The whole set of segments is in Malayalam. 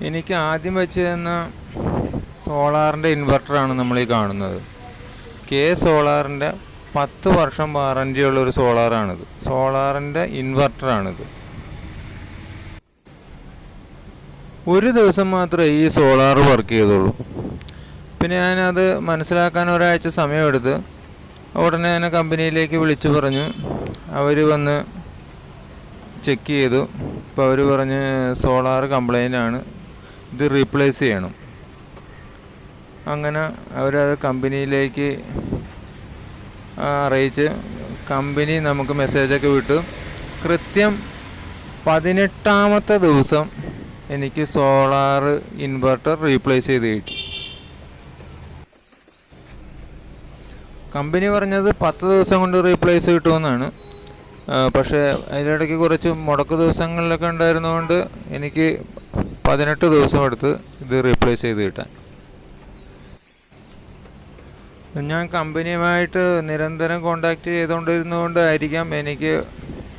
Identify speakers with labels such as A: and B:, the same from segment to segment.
A: എനിക്ക് ആദ്യം വെച്ച് തന്ന സോളാറിൻ്റെ ഇൻവെർട്ടറാണ് നമ്മളീ കാണുന്നത്. കെ സോളാറിൻ്റെ 10 വർഷം വാറൻറ്റിയുള്ളൊരു സോളാറാണിത്. സോളാറിൻ്റെ ഇൻവെർട്ടറാണിത്. ഒരു ദിവസം മാത്രമേ ഈ സോളാർ വർക്ക് ചെയ്തുള്ളൂ. പിന്നെ ഞാനത് മനസ്സിലാക്കാൻ ഒരാഴ്ച സമയമെടുത്ത് ഉടനെ തന്നെ കമ്പനിയിലേക്ക് വിളിച്ചു പറഞ്ഞു. അവർ വന്ന് ചെക്ക് ചെയ്തു. ഇപ്പോൾ അവർ പറഞ്ഞ് സോളാർ കംപ്ലൈൻ്റ് ആണ്, ഇത് റീപ്ലേസ് ചെയ്യണം. അങ്ങനെ അവരത് കമ്പനിയിലേക്ക് അറിയിച്ച് കമ്പനി നമുക്ക് മെസ്സേജൊക്കെ വിട്ടു. കൃത്യം 18ാമത്തെ ദിവസം എനിക്ക് സോളാർ ഇൻവെർട്ടർ റീപ്ലേസ് ചെയ്ത് കിട്ടി. കമ്പനി പറഞ്ഞത് 10 ദിവസം കൊണ്ട് റീപ്ലേസ് കിട്ടുമെന്നാണ്. പക്ഷേ അതിനിടയ്ക്ക് കുറച്ച് മുടക്ക് ദിവസങ്ങളിലൊക്കെ ഉണ്ടായിരുന്നതുകൊണ്ട് എനിക്ക് 18 ദിവസം എടുത്ത് ഇത് റീപ്ലേസ് ചെയ്ത് കിട്ടാൻ. ഞാൻ കമ്പനിയുമായിട്ട് നിരന്തരം കോണ്ടാക്റ്റ് ചെയ്തുകൊണ്ടിരുന്നതുകൊണ്ടായിരിക്കാം എനിക്ക്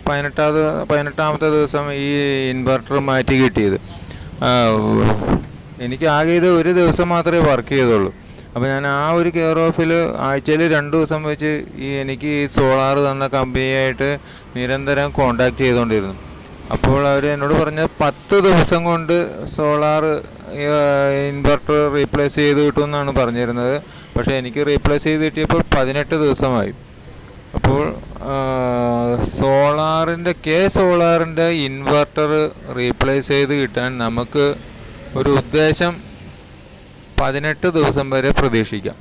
A: 18ാമത്തെ ദിവസം ഈ ഇൻവെർട്ടർ മാറ്റി കിട്ടിയത്. എനിക്ക് ആകെ ഇത് ഒരു ദിവസം മാത്രമേ വർക്ക് ചെയ്തുള്ളൂ. അപ്പോൾ ഞാൻ ആ ഒരു കെയർ ഓഫിൽ ആഴ്ചയിൽ 2 ദിവസം വെച്ച് എനിക്ക് ഈ സോളാർ തന്ന കമ്പനിയായിട്ട് നിരന്തരം കോണ്ടാക്റ്റ് ചെയ്തുകൊണ്ടിരുന്നു. അപ്പോൾ അവർ എന്നോട് പറഞ്ഞത് 10 ദിവസം കൊണ്ട് സോളാർ ഇൻവെർട്ടർ റീപ്ലേസ് ചെയ്ത് കിട്ടുമെന്നാണ് പറഞ്ഞിരുന്നത്. പക്ഷേ എനിക്ക് റീപ്ലേസ് ചെയ്ത് കിട്ടിയപ്പോൾ 18 ദിവസമായി. അപ്പോൾ കെ സോളാറിൻ്റെ ഇൻവെർട്ടർ റീപ്ലേസ് ചെയ്ത് കിട്ടാൻ നമുക്ക് ഒരു ഉദ്ദേശം 18 ദിവസം വരെ പ്രതീക്ഷിക്കാം.